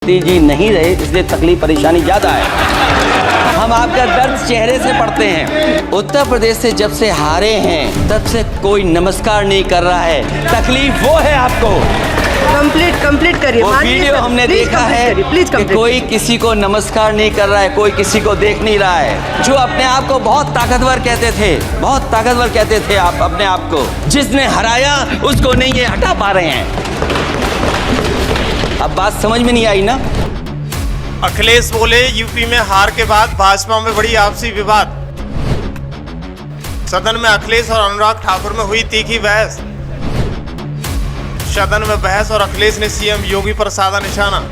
जी नहीं रहे इसलिए तकलीफ परेशानी ज़्यादा है। हम आपका दर्द चेहरे से पढ़ते हैं। उत्तर प्रदेश से जब से हारे हैं तब से कोई नमस्कार नहीं कर रहा है। तकलीफ वो है आपको। कंप्लीट करिए। वो वीडियो हमने देखा है कि कोई किसी को नमस्कार नहीं कर रहा है, कोई किसी को देख नहीं रहा है। जो अपने आप को बहुत ताकतवर कहते थे, बहुत ताकतवर कहते थे आप अपने आप को, जिसने हराया उसको नहीं ये हटा पा रहे हैं। अब बात समझ में नहीं आई ना? अखिलेश बोले यूपी में हार के बाद भाजपा में बड़ी आपसी विवाद। सदन में अखिलेश और अनुराग ठाकुर में हुई तीखी बहस। सदन में बहस और अखिलेश ने सीएम योगी पर साधा निशाना।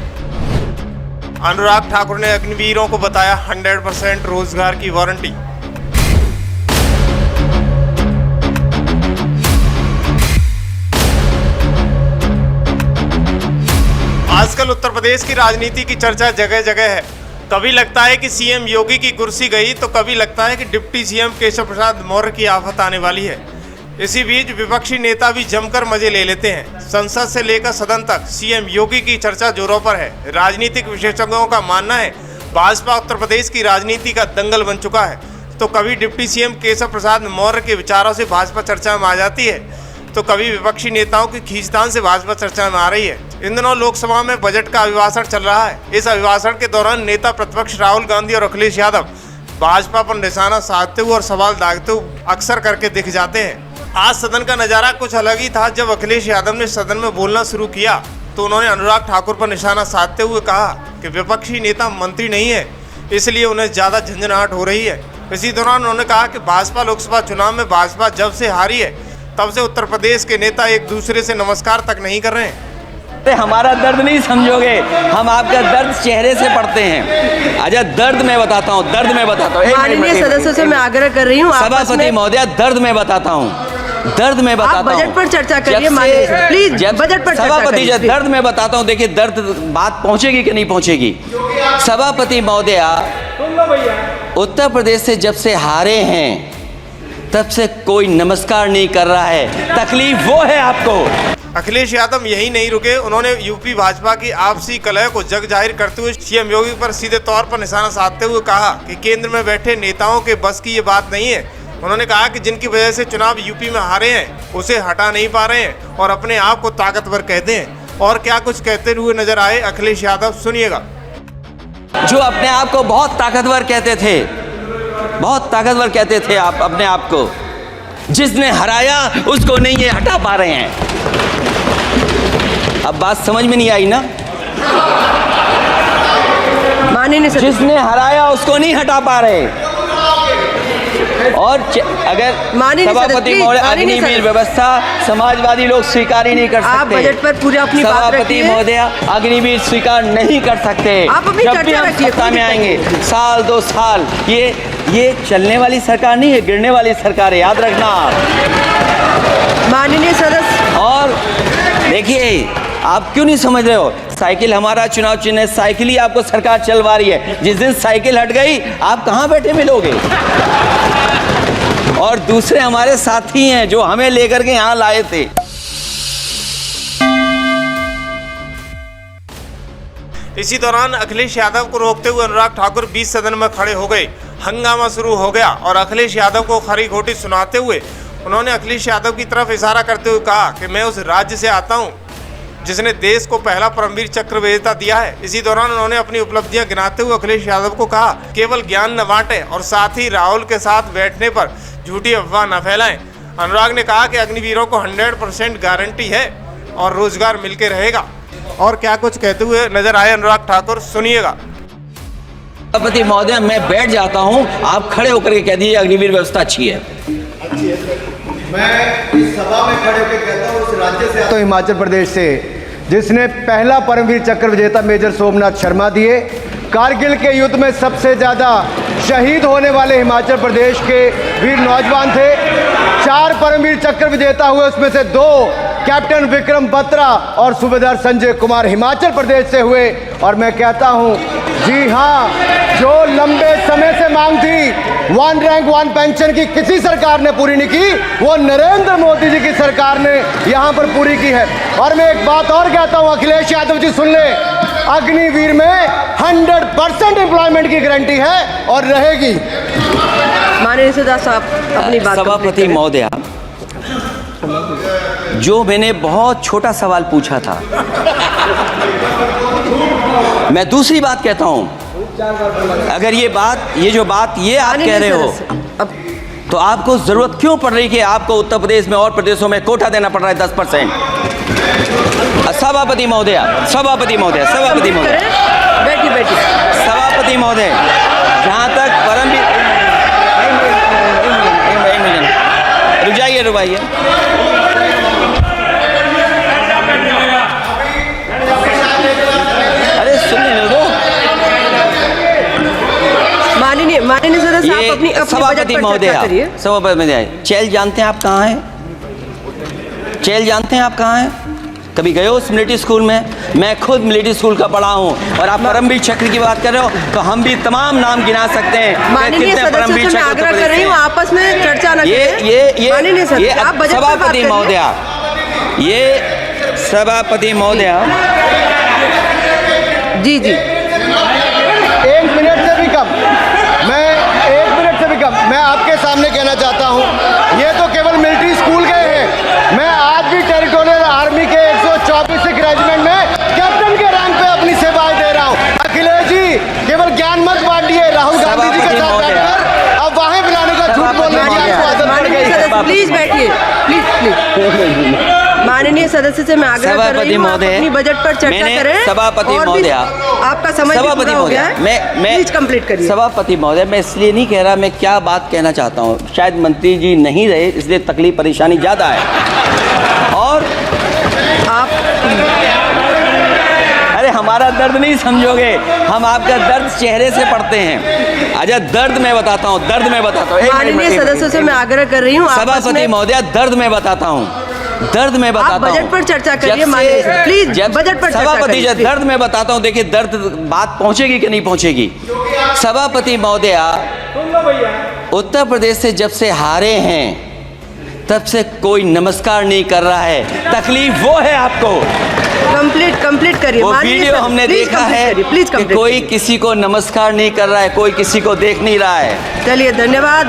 अनुराग ठाकुर ने अग्निवीरों को बताया 100% रोजगार की वारंटी। आजकल उत्तर प्रदेश की राजनीति की चर्चा जगह जगह है। कभी लगता है कि सीएम योगी की कुर्सी गई तो कभी लगता है कि डिप्टी सीएम केशव प्रसाद मौर्य की आफत आने वाली है। इसी बीच विपक्षी नेता भी जमकर मजे ले लेते हैं। संसद से लेकर सदन तक सीएम योगी की चर्चा जोरों पर है। राजनीतिक विशेषज्ञों का मानना है भाजपा उत्तर प्रदेश की राजनीति का दंगल बन चुका है। तो कभी डिप्टी सीएम केशव प्रसाद मौर्य के विचारों से भाजपा चर्चा में आ जाती है, तो कभी विपक्षी नेताओं की खींचतान से भाजपा चर्चा में आ रही है। इन दिनों लोकसभा में बजट का अभिभाषण चल रहा है। इस अभिभाषण के दौरान नेता प्रतिपक्ष राहुल गांधी और अखिलेश यादव भाजपा पर निशाना साधते हुए और सवाल दागते हुए अक्सर करके दिख जाते हैं। आज सदन का नजारा कुछ अलग ही था। जब अखिलेश यादव ने सदन में बोलना शुरू किया तो उन्होंने अनुराग ठाकुर पर निशाना साधते हुए कहा कि विपक्षी नेता मंत्री नहीं है, इसलिए उन्हें ज्यादा झंझनाहट हो रही है। इसी दौरान उन्होंने कहा कि भाजपा लोकसभा चुनाव में भाजपा जब से हारी है तब से उत्तर प्रदेश के नेता एक दूसरे से नमस्कार तक नहीं कर रहे हैं। हमारा दर्द नहीं समझोगे, हम आपका दर्द चेहरे से पढ़ते हैं। अच्छा दर्द मैं बताता हूँ, दर्द मैं बताता हूँ। माननीय सदस्यों से मैं आग्रह कर रही हूँ, सभापति महोदया दर्द मैं बताता हूँ, दर्द मैं बताता हूँ। बजट पर चर्चा करिए माननीय, प्लीज बजट पर सभापति जी दर्द मैं बताता हूँ। देखिए दर्द बात पहुँचेगी कि नहीं पहुँचेगी। सभापति महोदया, उत्तर प्रदेश से जब से हारे हैं तब से कोई नमस्कार नहीं कर रहा है। तकलीफ वो है आपको। अखिलेश यादव यही नहीं रुके। उन्होंने यूपी भाजपा की आपसी कलह को जग जाहिर करते हुए सीएम योगी पर सीधे तौर पर निशाना साधते हुए कहा कि केंद्र में बैठे नेताओं के बस की ये बात नहीं है। उन्होंने कहा कि जिनकी वजह से चुनाव यूपी में हारे हैं उसे हटा नहीं पा रहे हैं और अपने आप को ताकतवर कहते हैं। और क्या कुछ कहते हुए नजर आए अखिलेश यादव, सुनिएगा। जो अपने आप को बहुत ताकतवर कहते थे, बहुत ताकतवर कहते थे आप अपने आप को, जिसने हराया उसको नहीं ये हटा पा रहे हैं। अब बात समझ में नहीं आई ना? माननीय जिसने हराया उसको नहीं हटा पा रहे। और अगर सभापति महोदय अग्निवीर व्यवस्था समाजवादी लोग स्वीकार ही नहीं कर सकते। आप बजट पर पूरी अपनी बात रखिए। सभापति महोदया अग्निवीर स्वीकार नहीं कर सकते। आप अपनी जब भी हम सत्ता में आएंगे साल 2 साल, ये चलने वाली सरकार नहीं है, गिरने वाली सरकार है, याद रखना आप। माननीय सदस्य, और देखिए आप क्यों नहीं समझ रहे हो? साइकिल हमारा चुनाव चिन्ह है, साइकिल ही आपको सरकार चलवा रही है। जिस दिन साइकिल हट गई आप कहाँ बैठे मिलोगे? और दूसरे हमारे साथी हैं जो हमें लेकर के यहाँ लाए थे। इसी दौरान अखिलेश यादव को रोकते हुए अनुराग ठाकुर बीच सदन में खड़े हो गए। हंगामा शुरू हो गया और अखिलेश यादव को खरी खोटी सुनाते हुए उन्होंने अखिलेश यादव की तरफ इशारा करते हुए कहा कि मैं उस राज्य से आता हूं जिसने देश को पहला परमवीर चक्र विजेता दिया है। इसी दौरान उन्होंने अपनी उपलब्धियां गिनाते हुए अखिलेश यादव को कहा केवल ज्ञान न बांटे और साथ ही राहुल के साथ बैठने पर झूठी अफवाह न फैलाएं। अनुराग ने कहा कि अग्निवीरों को 100% गारंटी है और रोजगार मिलकर रहेगा। और क्या कुछ कहते हुए नजर आए अनुराग ठाकुर, सुनिएगा। सभापति महोदय मैं बैठ जाता हूं, आप खड़े होकर के कह दीजिए अग्निवीर व्यवस्था अच्छी है। मैं इस सभा में खड़े होकर कहता हूं उस राज्य से आता हूं, हिमाचल प्रदेश से, जिसने पहला परमवीर चक्र विजेता मेजर सोमनाथ शर्मा दिए। कारगिल के युद्ध में सबसे ज़्यादा शहीद होने वाले हिमाचल प्रदेश के वीर नौजवान थे। 4 परमवीर चक्र विजेता हुए, उसमें से 2 कैप्टन विक्रम बत्रा और सूबेदार संजय कुमार हिमाचल प्रदेश से हुए। और मैं कहता हूं जी हाँ, जो लंबे समय से मांग थी 1 रैंक 1 पेंशन की किसी सरकार ने पूरी नहीं की, वो नरेंद्र मोदी जी की सरकार ने यहाँ पर पूरी की है। और मैं एक बात और कहता हूँ, अखिलेश यादव जी सुन ले, अग्निवीर में 100% एम्प्लॉयमेंट की गारंटी है और रहेगी। माननीय सदस्य साहब अपनी बात सभापति महोदया, जो मैंने बहुत छोटा सवाल पूछा था, मैं दूसरी बात कहता हूं। अगर ये जो बात आप कह रहे हो, तो आपको जरूरत क्यों पड़ रही कि आपको उत्तर प्रदेश में और प्रदेशों में कोटा देना पड़ रहा है 10%? सभापति महोदया, सभापति महोदय, सभापति महोदय, बैठी सभापति महोदय, जहां तक रुक जाइए। अरे सुनिए दो। माननीय सदस्य आप अपनी सभापति महोदय, सभापति महोदय, चेल जानते हैं आप कहाँ हैं? चेल जानते हैं आप कहाँ हैं? कभी गए हो मिलिट्री स्कूल में? मैं खुद मिलिट्री स्कूल का पढ़ा हूँ। और आप परमवीर चक्र की बात कर रहे हो, तो हम भी तमाम नाम गिना सकते हैं। माननीय सदस्य से मैं आग्रह कर रही हूँ, आपस में चर्चा न करें। माननीय सदस्य, आप बजट पर बात सभापति महोदया, ये सभापति महोदया, जी एक मिनट से भी कम, मैं आपके सामने कहना चाहता हूं, ये तो केवल मिलिट्री स्कूल गए हैं। मैं आज भी टेरिटोरियल आर्मी के 124 रेजिमेंट में कैप्टन के रैंक पे अपनी सेवाएं दे रहा हूं। अखिलेश जी, केवल ज्ञान मत बांटिए। राहुल गांधी जी के साथ बैठकर अब वहां बुलाने का झूठ बोलने की आपको आदत पड़ गई। प्लीज बैठिए, प्लीज। माननीय सदस्य से मैं आग्रह कर रही हूँ, आप अपनी बजट पर चर्चा करें। सभापति महोदया, आपका समय पूरा हो गया है, प्लीज कंप्लीट करिए। सभापति महोदय, मैं इसलिए नहीं कह रहा, मैं क्या बात कहना चाहता हूँ, शायद मंत्री जी नहीं रहे इसलिए तकलीफ परेशानी ज़्यादा है। और आप अरे हमारा दर्द नहीं समझोगे, हम आपका दर्द चेहरे से पढ़ते हैं। अच्छा, दर्द मैं बताता हूँ, माननीय सदस्यों से मैं आग्रह कर रही हूँ, सभापति महोदया, दर्द मैं बताता हूँ, आप बजट पर चर्चा करिए। प्लीज बजट पर सभापति, दर्द मैं बताता हूँ। देखिए, दर्द बात पहुंचेगी कि नहीं पहुंचेगी? सभापति महोदया, उत्तर प्रदेश से जब से हारे हैं तब से कोई नमस्कार नहीं कर रहा है। तकलीफ वो है आपको। कंप्लीट करिए। वो वीडियो हमने देखा है कि कोई किसी को नमस्कार नहीं कर रहा है, कोई किसी को देख नहीं रहा है। चलिए, धन्यवाद।